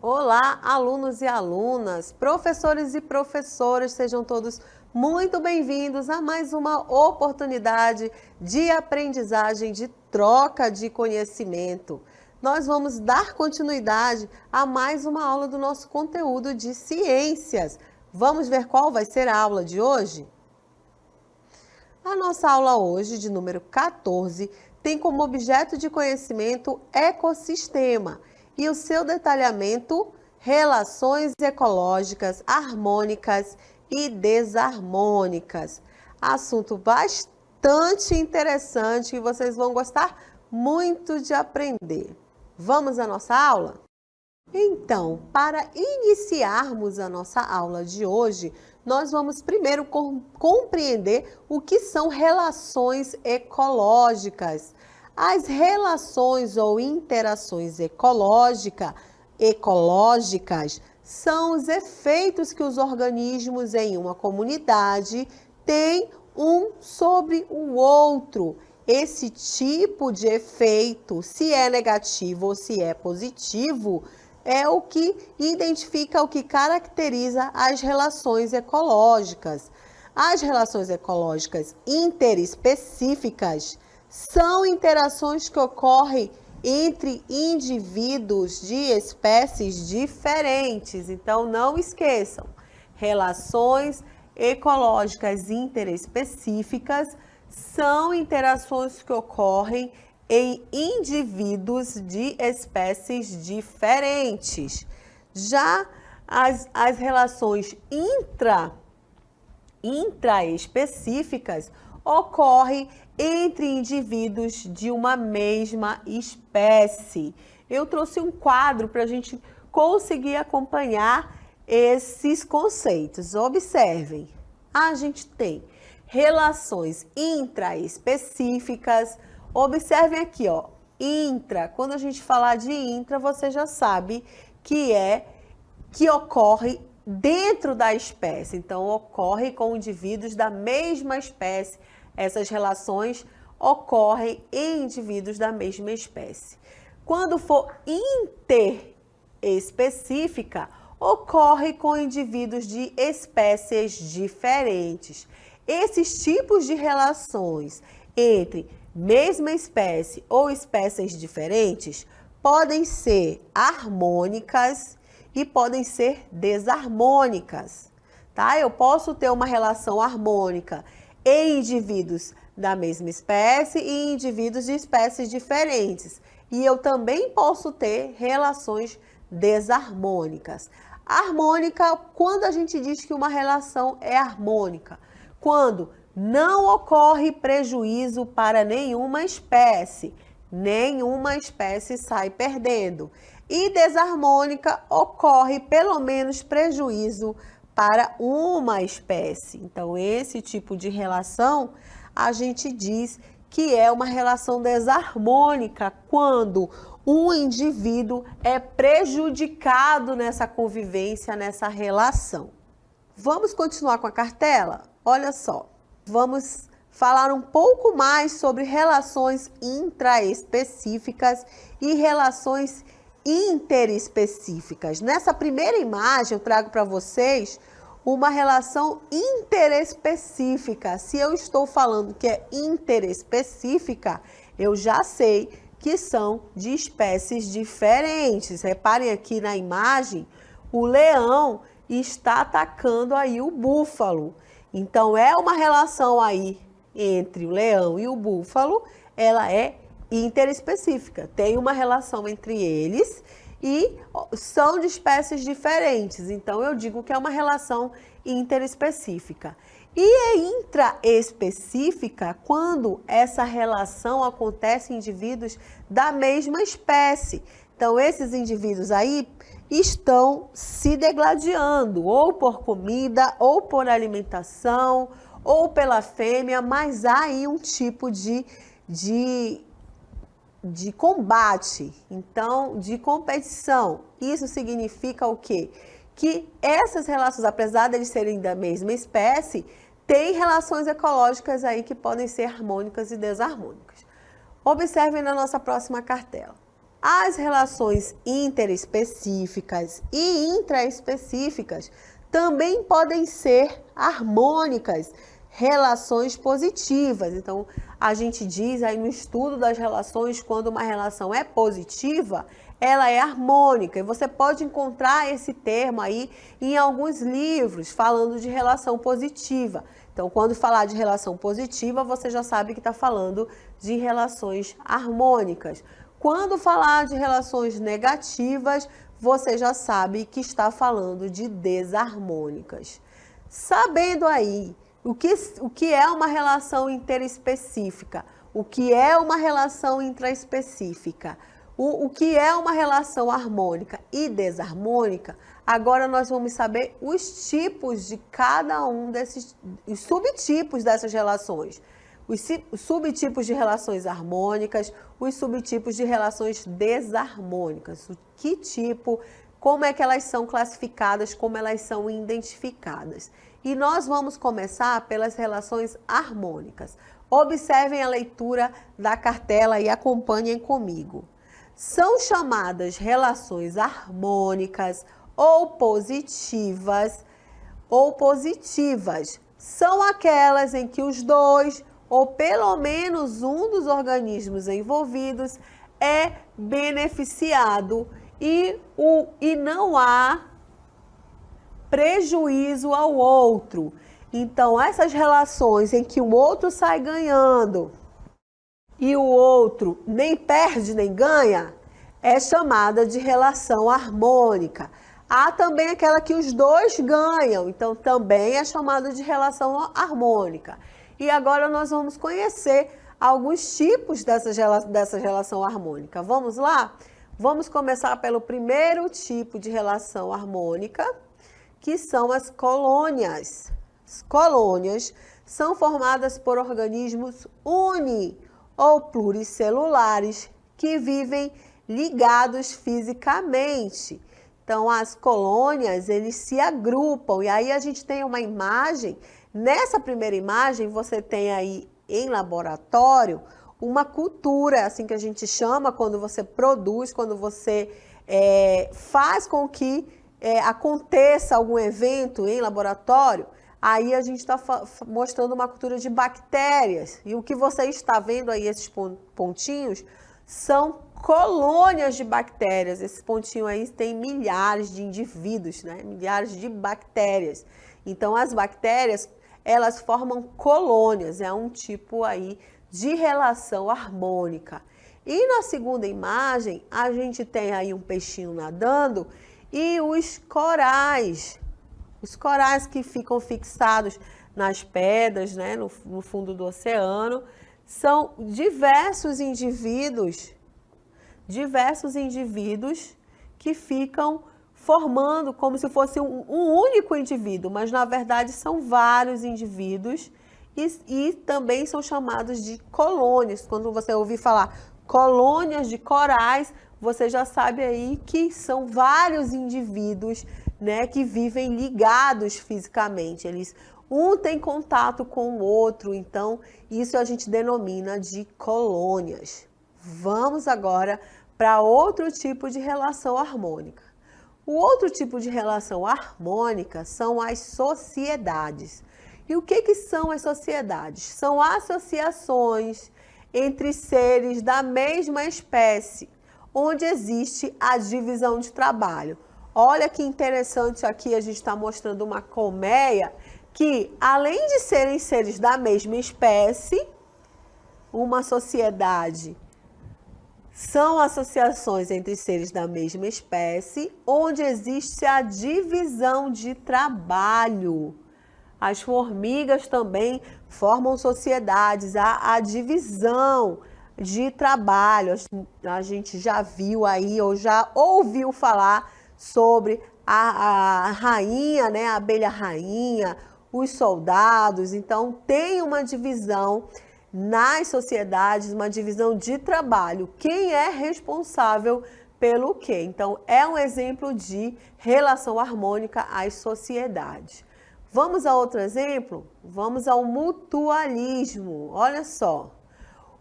Olá, alunos e alunas, professores e professoras, sejam todos muito bem-vindos a mais uma oportunidade de aprendizagem, de troca de conhecimento. Nós vamos dar continuidade a mais uma aula do nosso conteúdo de ciências. Vamos ver qual vai ser a aula de hoje? A nossa aula hoje, de número 14, tem como objeto de conhecimento ecossistema e o seu detalhamento, relações ecológicas, harmônicas e desarmônicas. Assunto bastante interessante e vocês vão gostar muito de aprender. Vamos à nossa aula? Então, para iniciarmos a nossa aula de hoje, nós vamos primeiro compreender o que são relações ecológicas. As relações ou interações ecológicas são os efeitos que os organismos em uma comunidade têm um sobre o outro. Esse tipo de efeito, se é negativo ou se é positivo, é o que identifica, o que caracteriza as relações ecológicas. As relações ecológicas interespecíficas são interações que ocorrem entre indivíduos de espécies diferentes. Então, não esqueçam, relações ecológicas interespecíficas são interações que ocorrem em indivíduos de espécies diferentes. Já as relações intraespecíficas ocorrem entre indivíduos de uma mesma espécie. Eu trouxe um quadro para a gente conseguir acompanhar esses conceitos. Observem, a gente tem relações intraespecíficas. Observem aqui, ó, intra. Quando a gente falar de intra, você já sabe que ocorre dentro da espécie. Então, ocorre com indivíduos da mesma espécie. Essas relações ocorrem em indivíduos da mesma espécie. Quando for interespecífica, ocorre com indivíduos de espécies diferentes. Esses tipos de relações entre mesma espécie ou espécies diferentes podem ser harmônicas e podem ser desarmônicas, tá? Eu posso ter uma relação harmônica em indivíduos da mesma espécie e indivíduos de espécies diferentes. E eu também posso ter relações desarmônicas. Harmônica, quando a gente diz que uma relação é harmônica? Quando não ocorre prejuízo para nenhuma espécie sai perdendo. E desarmônica ocorre pelo menos prejuízo para uma espécie. Então, esse tipo de relação a gente diz que é uma relação desarmônica quando um indivíduo é prejudicado nessa convivência, nessa relação. Vamos continuar com a cartela? Olha só, vamos falar um pouco mais sobre relações intraespecíficas e relações interespecíficas. Nessa primeira imagem, eu trago para vocês uma relação interespecífica. Se eu estou falando que é interespecífica, eu já sei que são de espécies diferentes. Reparem aqui na imagem, o leão está atacando aí o búfalo. Então, é uma relação aí entre o leão e o búfalo, ela é interespecífica. Tem uma relação entre eles e são de espécies diferentes. Então, eu digo que é uma relação interespecífica. E é intraespecífica quando essa relação acontece em indivíduos da mesma espécie. Então, esses indivíduos aí estão se degladiando, ou por comida, ou por alimentação, ou pela fêmea, mas há aí um tipo de combate, então, de competição. Isso significa o quê? Que essas relações, apesar de eles serem da mesma espécie, tem relações ecológicas aí que podem ser harmônicas e desarmônicas. Observem na nossa próxima cartela. As relações interespecíficas e intraespecíficas também podem ser harmônicas, relações positivas. Então, a gente diz aí no estudo das relações, quando uma relação é positiva, ela é harmônica. E você pode encontrar esse termo aí em alguns livros falando de relação positiva. Então, quando falar de relação positiva, você já sabe que está falando de relações harmônicas. Quando falar de relações negativas, você já sabe que está falando de desarmônicas. Sabendo aí o que é uma relação interespecífica, o que é uma relação intraespecífica, o que é uma relação harmônica e desarmônica, agora nós vamos saber os tipos de cada um desses, os subtipos dessas relações. Os subtipos de relações harmônicas, os subtipos de relações desarmônicas. Que tipo, como é que elas são classificadas, como elas são identificadas. E nós vamos começar pelas relações harmônicas. Observem a leitura da cartela e acompanhem comigo. São chamadas relações harmônicas ou positivas. São aquelas em que os dois ou pelo menos um dos organismos envolvidos é beneficiado e não há prejuízo ao outro. Então, essas relações em que o outro sai ganhando e o outro nem perde nem ganha, é chamada de relação harmônica. Há também aquela que os dois ganham, então também é chamada de relação harmônica. E agora nós vamos conhecer alguns tipos dessa relação harmônica. Vamos lá? Vamos começar pelo primeiro tipo de relação harmônica, que são as colônias. As colônias são formadas por organismos uni- ou pluricelulares que vivem ligados fisicamente. Então, as colônias, eles se agrupam. E aí a gente tem uma imagem. Nessa primeira imagem, você tem aí em laboratório uma cultura, assim que a gente chama, quando você produz, quando você faz com que aconteça algum evento em laboratório. Aí a gente está mostrando uma cultura de bactérias. E o que você está vendo aí, esses pontinhos, são colônias de bactérias. Esse pontinho aí tem milhares de indivíduos, né? Milhares de bactérias. Então, as bactérias, elas formam colônias. É um tipo aí de relação harmônica. E na segunda imagem, a gente tem aí um peixinho nadando e os corais. Os corais que ficam fixados nas pedras, né, no fundo do oceano, são diversos indivíduos que ficam formando como se fosse um único indivíduo, mas na verdade são vários indivíduos e também são chamados de colônias. Quando você ouvir falar colônias de corais, você já sabe aí que são vários indivíduos, né, que vivem ligados fisicamente. Um tem contato com o outro, então isso a gente denomina de colônias. Vamos agora para outro tipo de relação harmônica. O outro tipo de relação harmônica são as sociedades. E o que são as sociedades? São associações entre seres da mesma espécie, onde existe a divisão de trabalho. Olha que interessante aqui, a gente está mostrando uma colmeia que, além de serem seres da mesma espécie, uma sociedade são associações entre seres da mesma espécie, onde existe a divisão de trabalho. As formigas também formam sociedades, a divisão de trabalho. A gente já viu aí, ou já ouviu falar sobre a rainha, né, a abelha rainha, os soldados. Então, tem uma divisão nas sociedades, uma divisão de trabalho. Quem é responsável pelo quê? Então, é um exemplo de relação harmônica às sociedades. Vamos a outro exemplo? Vamos ao mutualismo. Olha só.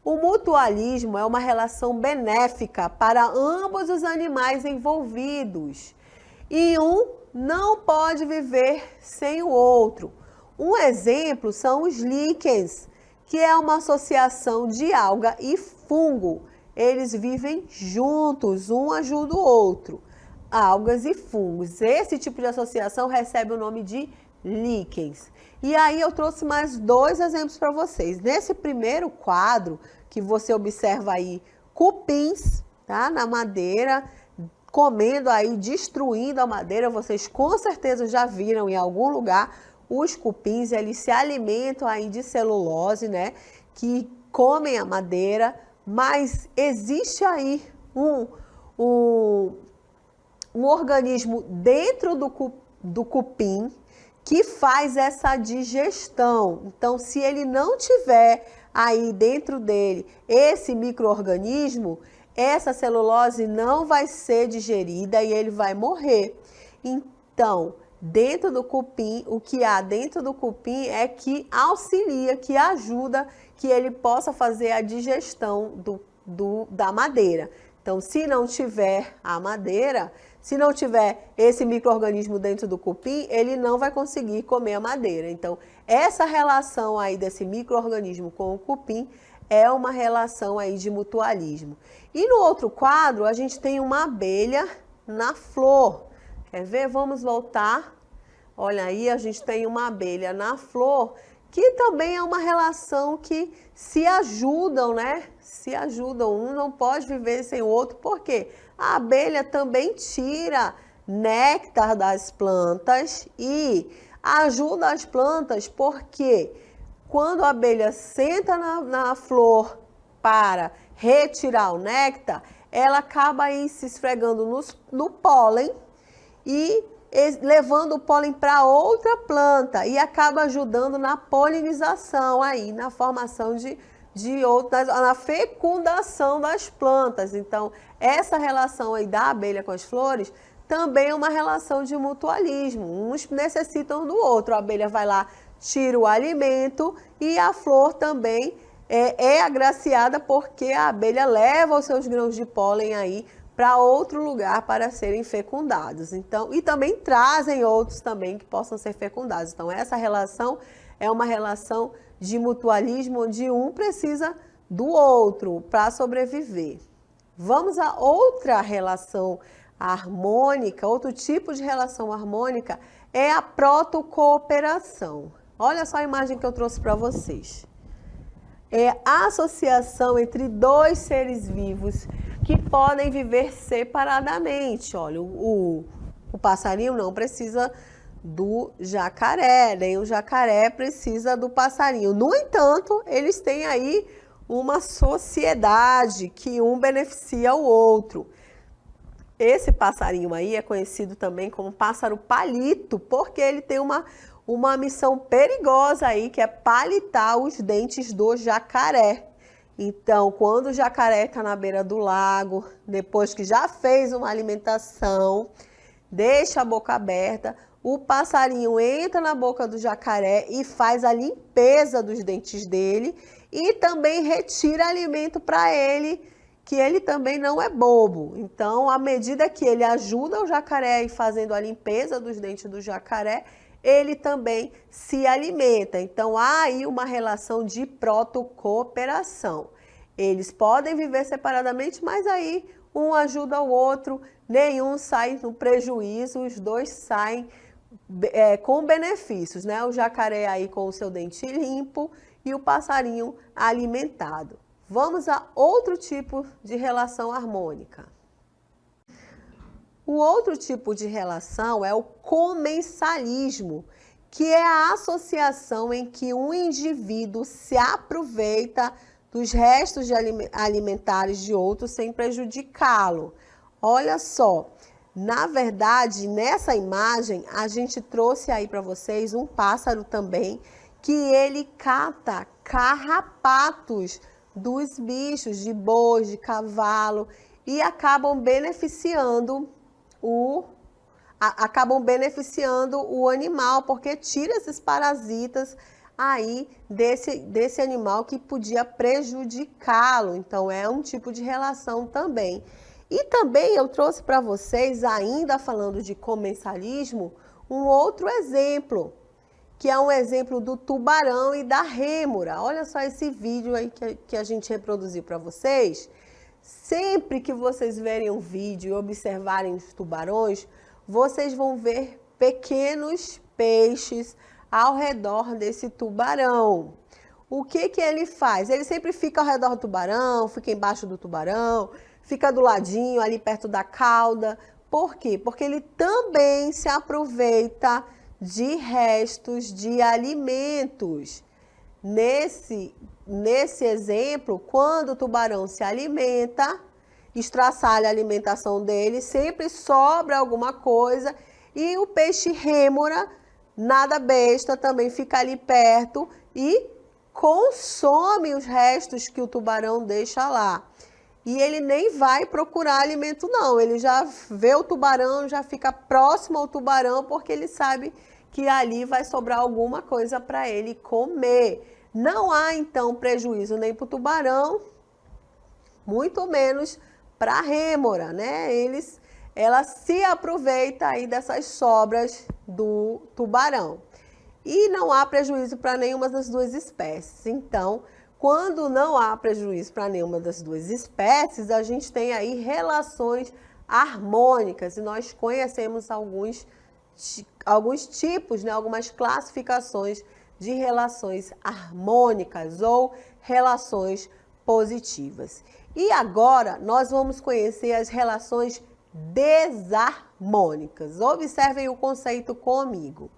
O mutualismo é uma relação benéfica para ambos os animais envolvidos e um não pode viver sem o outro. Um exemplo são os líquens, que é uma associação de alga e fungo. Eles vivem juntos, um ajuda o outro. Algas e fungos. Esse tipo de associação recebe o nome de líquens. E aí eu trouxe mais dois exemplos para vocês. Nesse primeiro quadro, que você observa aí cupins, tá? Na madeira, comendo aí, destruindo a madeira. Vocês com certeza já viram em algum lugar os cupins, eles se alimentam aí de celulose, né? Que comem a madeira, mas existe aí um organismo dentro do cupim que faz essa digestão. Então, se ele não tiver aí dentro dele esse micro-organismo, essa celulose não vai ser digerida e ele vai morrer. Então, dentro do cupim, o que há dentro do cupim é que auxilia, que ajuda que ele possa fazer a digestão da madeira. Então, se não tiver a madeira, se não tiver esse micro-organismo dentro do cupim, ele não vai conseguir comer a madeira. Então, essa relação aí desse micro-organismo com o cupim é uma relação aí de mutualismo. E no outro quadro, a gente tem uma abelha na flor. Quer ver? Vamos voltar. Olha aí, a gente tem uma abelha na flor, que também é uma relação que se ajudam, né? Se ajudam, um não pode viver sem o outro, por quê? A abelha também tira néctar das plantas e ajuda as plantas, porque quando a abelha senta na flor para retirar o néctar, ela acaba aí se esfregando no pólen e levando o pólen para outra planta e acaba ajudando na polinização aí, na formação de outras, na fecundação das plantas. Então, essa relação aí da abelha com as flores também é uma relação de mutualismo. Uns necessitam do outro. A abelha vai lá, tira o alimento e a flor também é agraciada porque a abelha leva os seus grãos de pólen aí para outro lugar para serem fecundados. Então, e também trazem outros também que possam ser fecundados. Então, essa relação é uma relação de mutualismo onde um precisa do outro para sobreviver. Vamos a outra relação harmônica, outro tipo de relação harmônica é a protocooperação. Olha só a imagem que eu trouxe para vocês. É a associação entre dois seres vivos que podem viver separadamente. Olha, o passarinho não precisa do jacaré, nem o jacaré precisa do passarinho. No entanto, eles têm aí uma sociedade que um beneficia o outro. Esse passarinho aí é conhecido também como pássaro palito, porque ele tem uma missão perigosa aí, que é palitar os dentes do jacaré. Então, quando o jacaré está na beira do lago, depois que já fez uma alimentação, deixa a boca aberta, o passarinho entra na boca do jacaré e faz a limpeza dos dentes dele e também retira alimento para ele, que ele também não é bobo. Então, à medida que ele ajuda o jacaré fazendo a limpeza dos dentes do jacaré, ele também se alimenta. Então, há aí uma relação de protocooperação. Eles podem viver separadamente, mas aí um ajuda o outro, nenhum sai no prejuízo, os dois saem com benefícios, né? O jacaré aí com o seu dente limpo e o passarinho alimentado. Vamos a outro tipo de relação harmônica. O outro tipo de relação é o comensalismo, que é a associação em que um indivíduo se aproveita dos restos alimentares de outro sem prejudicá-lo. Olha só, na verdade, nessa imagem, a gente trouxe aí para vocês um pássaro também, que ele cata carrapatos dos bichos, de bois, de cavalo, e acabam beneficiando acabam beneficiando o animal, porque tira esses parasitas aí desse animal que podia prejudicá-lo. Então, é um tipo de relação também. E também eu trouxe para vocês, ainda falando de comensalismo, um outro exemplo, que é um exemplo do tubarão e da rêmora. Olha só esse vídeo aí que a gente reproduziu para vocês. Sempre que vocês verem um vídeo e observarem os tubarões, vocês vão ver pequenos peixes ao redor desse tubarão. O que ele faz? Ele sempre fica ao redor do tubarão, fica embaixo do tubarão, fica do ladinho, ali perto da cauda. Por quê? Porque ele também se aproveita de restos de alimentos. Nesse exemplo, quando o tubarão se alimenta, estraçalha a alimentação dele, sempre sobra alguma coisa e o peixe rêmora, nada besta, também fica ali perto e consome os restos que o tubarão deixa lá. E ele nem vai procurar alimento não, ele já vê o tubarão, já fica próximo ao tubarão porque ele sabe que ali vai sobrar alguma coisa para ele comer. Não há então prejuízo nem para o tubarão, muito menos para a rêmora, né? Ela se aproveita aí dessas sobras do tubarão. E não há prejuízo para nenhuma das duas espécies. Então, quando não há prejuízo para nenhuma das duas espécies, a gente tem aí relações harmônicas. E nós conhecemos alguns tipos, né, algumas classificações de relações harmônicas ou relações positivas. E agora nós vamos conhecer as relações desarmônicas. Observem o conceito comigo.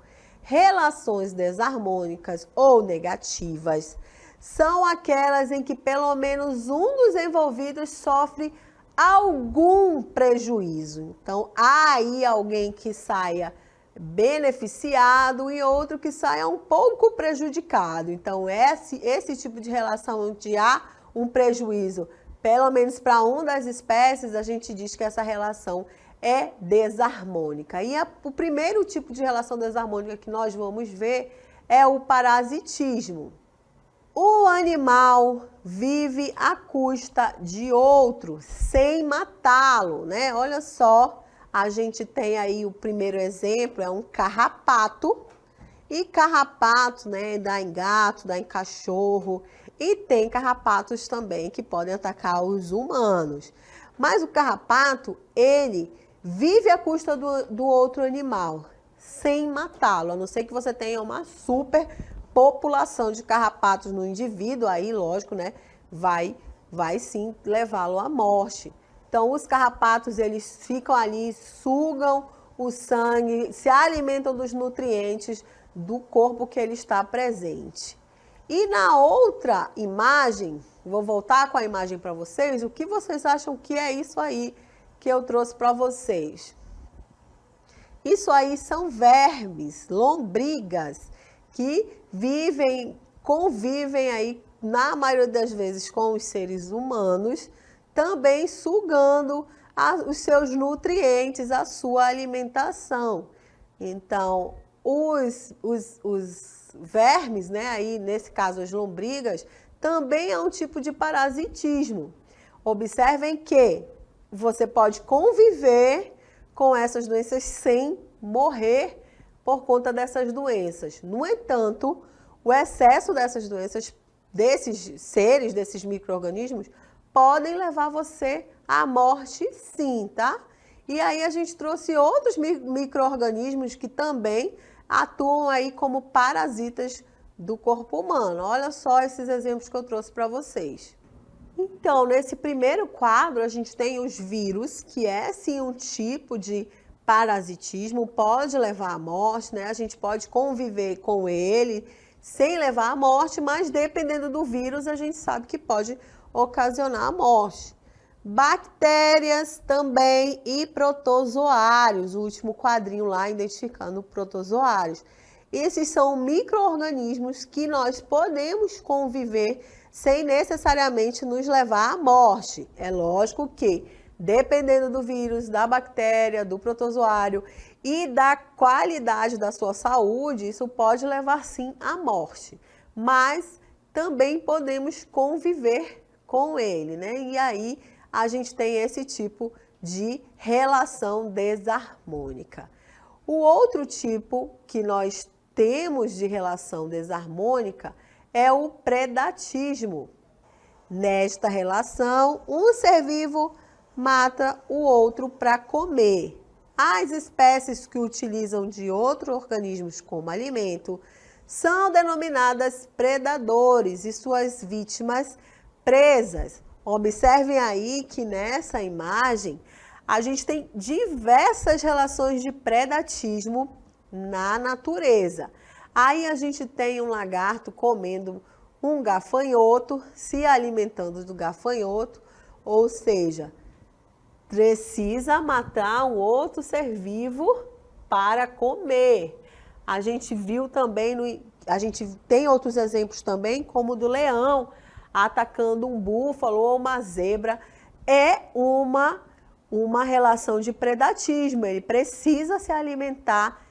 Relações desarmônicas ou negativas são aquelas em que pelo menos um dos envolvidos sofre algum prejuízo. Então, há aí alguém que saia beneficiado e outro que saia um pouco prejudicado. Então, esse tipo de relação onde há um prejuízo, pelo menos para uma das espécies, a gente diz que essa relação é desarmônica. E o primeiro tipo de relação desarmônica que nós vamos ver é o parasitismo. O animal vive à custa de outro, sem matá-lo, né? Olha só, a gente tem aí o primeiro exemplo, é um carrapato. E carrapato, né, dá em gato, dá em cachorro. E tem carrapatos também que podem atacar os humanos. Mas o carrapato, ele vive à custa do outro animal, sem matá-lo. A não ser que você tenha uma super população de carrapatos no indivíduo, aí, lógico, né, vai sim levá-lo à morte. Então, os carrapatos, eles ficam ali, sugam o sangue, se alimentam dos nutrientes do corpo que ele está presente. E na outra imagem, vou voltar com a imagem para vocês, o que vocês acham que é isso aí que eu trouxe para vocês? Isso aí são vermes, lombrigas, que convivem aí, na maioria das vezes, com os seres humanos, também sugando os seus nutrientes, a sua alimentação. Então, os vermes, né, aí nesse caso as lombrigas, também é um tipo de parasitismo. Observem que você pode conviver com essas doenças sem morrer por conta dessas doenças. No entanto, o excesso dessas doenças, desses seres, desses micro-organismos, podem levar você à morte sim, tá? E aí a gente trouxe outros micro-organismos que também atuam aí como parasitas do corpo humano. Olha só esses exemplos que eu trouxe para vocês. Então, nesse primeiro quadro, a gente tem os vírus, que é sim um tipo de parasitismo, pode levar à morte, né? A gente pode conviver com ele sem levar à morte, mas dependendo do vírus, a gente sabe que pode ocasionar a morte. Bactérias também e protozoários, o último quadrinho lá identificando protozoários. Esses são micro-organismos que nós podemos conviver sem necessariamente nos levar à morte. É lógico que, dependendo do vírus, da bactéria, do protozoário e da qualidade da sua saúde, isso pode levar sim à morte. Mas também podemos conviver com ele, né? E aí a gente tem esse tipo de relação desarmônica. O outro tipo que nós temos de relação desarmônica é o predatismo. Nesta relação, um ser vivo mata o outro para comer. As espécies que utilizam de outros organismos como alimento são denominadas predadores e suas vítimas presas. Observem aí que nessa imagem a gente tem diversas relações de predatismo na natureza. Aí a gente tem um lagarto comendo um gafanhoto, se alimentando do gafanhoto, ou seja, precisa matar um outro ser vivo para comer. A gente viu também, a gente tem outros exemplos também, como o do leão atacando um búfalo ou uma zebra. É uma relação de predatismo, ele precisa se alimentar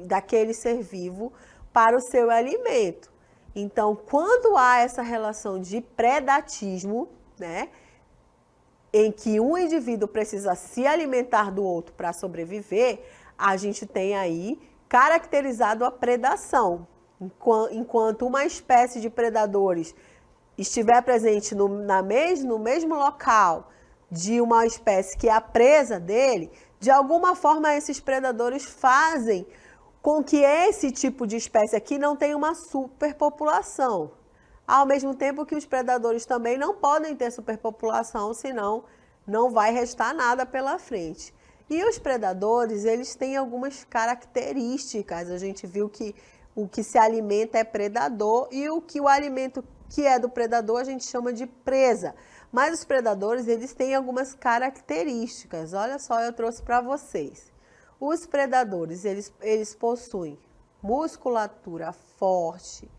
daquele ser vivo para o seu alimento. Então, quando há essa relação de predatismo, né, em que um indivíduo precisa se alimentar do outro para sobreviver, a gente tem aí caracterizado a predação. Enquanto uma espécie de predadores estiver presente no mesmo local de uma espécie que é a presa dele, de alguma forma esses predadores fazem com que esse tipo de espécie aqui não tenha uma superpopulação. Ao mesmo tempo que os predadores também não podem ter superpopulação, senão não vai restar nada pela frente. E os predadores, eles têm algumas características. A gente viu que o que se alimenta é predador e o alimento que é do predador a gente chama de presa. Mas os predadores, eles têm algumas características. Olha só, eu trouxe para vocês. Os predadores, eles possuem musculatura forte,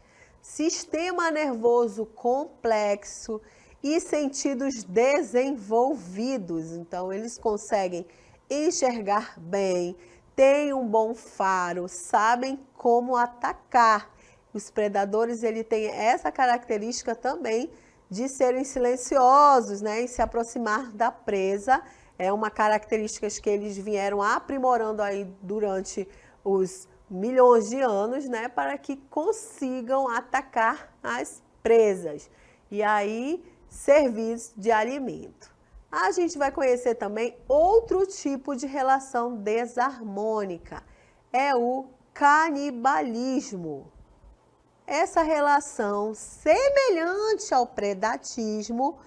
sistema nervoso complexo e sentidos desenvolvidos. Então, eles conseguem enxergar bem, têm um bom faro, sabem como atacar. Os predadores, ele têm essa característica também de serem silenciosos, né, e se aproximar da presa. É uma característica que eles vieram aprimorando aí durante os milhões de anos, né, para que consigam atacar as presas e aí servir de alimento. A gente vai conhecer também outro tipo de relação desarmônica, é o canibalismo. Essa relação semelhante ao predatismo,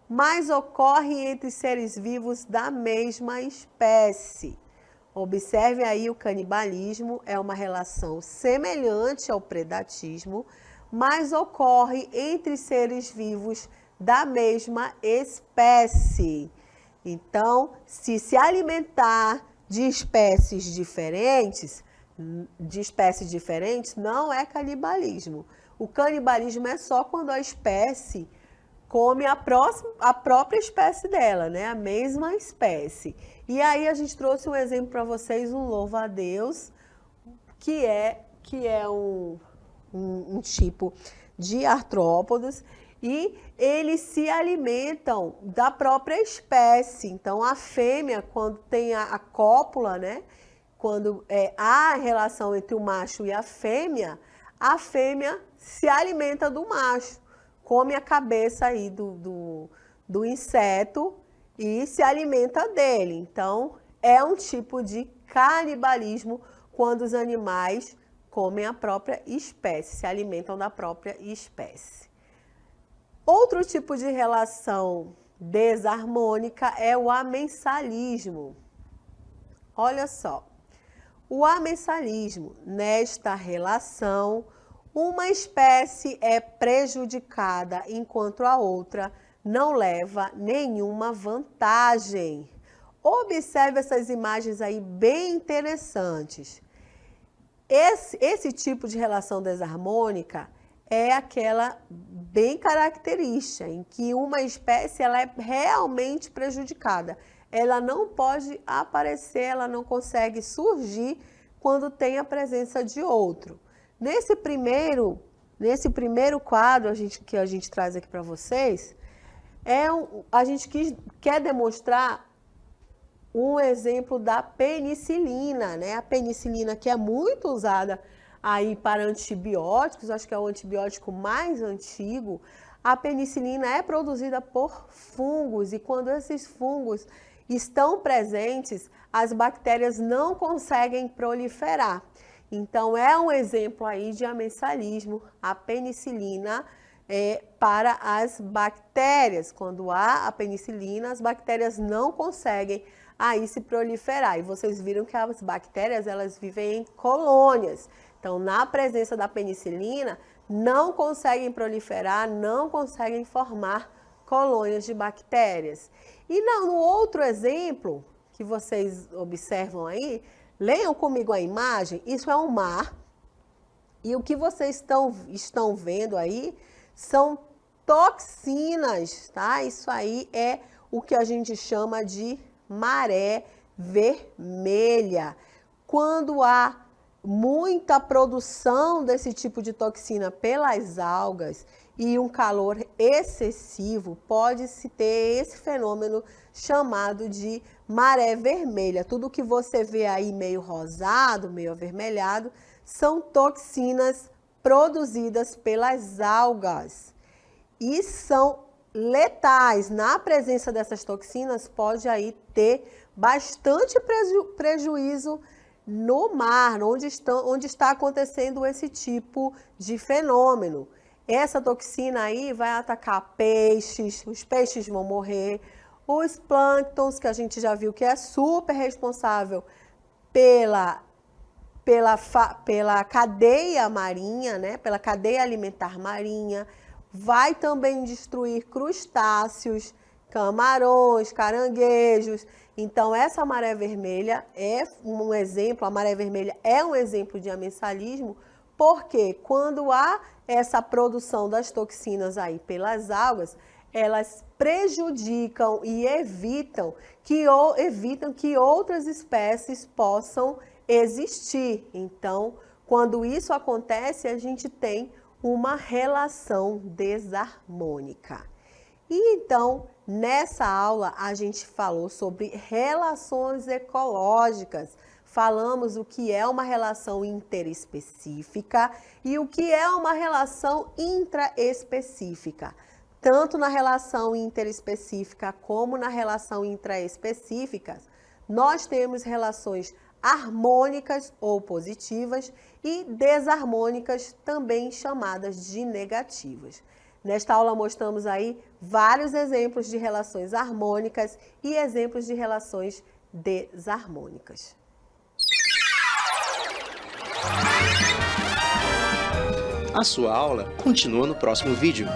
mas ocorre entre seres vivos da mesma espécie. Observe aí o canibalismo, é uma relação semelhante ao predatismo, mas ocorre entre seres vivos da mesma espécie. Então, se alimentar de espécies diferentes não é canibalismo. O canibalismo é só quando a espécie come a própria espécie dela, né? A mesma espécie. E aí a gente trouxe um exemplo para vocês, um louva-a-Deus, que é um tipo de artrópodos, e eles se alimentam da própria espécie. Então, a fêmea, quando tem a cópula, né? Quando há a relação entre o macho e a fêmea se alimenta do macho, come a cabeça aí do inseto e se alimenta dele. Então, é um tipo de canibalismo quando os animais comem a própria espécie, se alimentam da própria espécie. Outro tipo de relação desarmônica é o amensalismo. Olha só. O amensalismo, nesta relação, uma espécie é prejudicada enquanto a outra não leva nenhuma vantagem. Observe essas imagens aí bem interessantes. Esse tipo de relação desarmônica é aquela bem característica, em que uma espécie ela é realmente prejudicada. Ela não pode aparecer, ela não consegue surgir quando tem a presença de outro. Nesse primeiro quadro que a gente traz aqui para vocês, a gente quer demonstrar um exemplo da penicilina, né? A penicilina que é muito usada aí para antibióticos, acho que é o antibiótico mais antigo. A penicilina é produzida por fungos e quando esses fungos estão presentes, as bactérias não conseguem proliferar. Então, é um exemplo aí de amensalismo, a penicilina para as bactérias. Quando há a penicilina, as bactérias não conseguem aí se proliferar. E vocês viram que as bactérias, elas vivem em colônias. Então, na presença da penicilina, não conseguem proliferar, não conseguem formar colônias de bactérias. E no outro exemplo que vocês observam aí, leiam comigo a imagem, isso é um mar. E o que vocês estão vendo aí são toxinas, tá? Isso aí é o que a gente chama de maré vermelha. Quando há muita produção desse tipo de toxina pelas algas e um calor excessivo, pode-se ter esse fenômeno chamado de maré vermelha. Tudo que você vê aí meio rosado, meio avermelhado, são toxinas produzidas pelas algas e são letais. Na presença dessas toxinas, pode aí ter bastante prejuízo no mar, onde está acontecendo esse tipo de fenômeno. Essa toxina aí vai atacar peixes, os peixes vão morrer, os plânctons, que a gente já viu que é super responsável pela cadeia marinha, né? Pela cadeia alimentar marinha, vai também destruir crustáceos, camarões, caranguejos. Então, essa maré vermelha é um exemplo, a maré vermelha é um exemplo de amensalismo, porque quando há essa produção das toxinas aí pelas algas, elas prejudicam e evitam que outras espécies possam existir. Então, quando isso acontece, a gente tem uma relação desarmônica. E então, nessa aula, a gente falou sobre relações ecológicas. Falamos o que é uma relação interespecífica e o que é uma relação intraespecífica. Tanto na relação interespecífica como na relação intraespecífica, nós temos relações harmônicas ou positivas e desarmônicas, também chamadas de negativas. Nesta aula mostramos aí vários exemplos de relações harmônicas e exemplos de relações desarmônicas. A sua aula continua no próximo vídeo.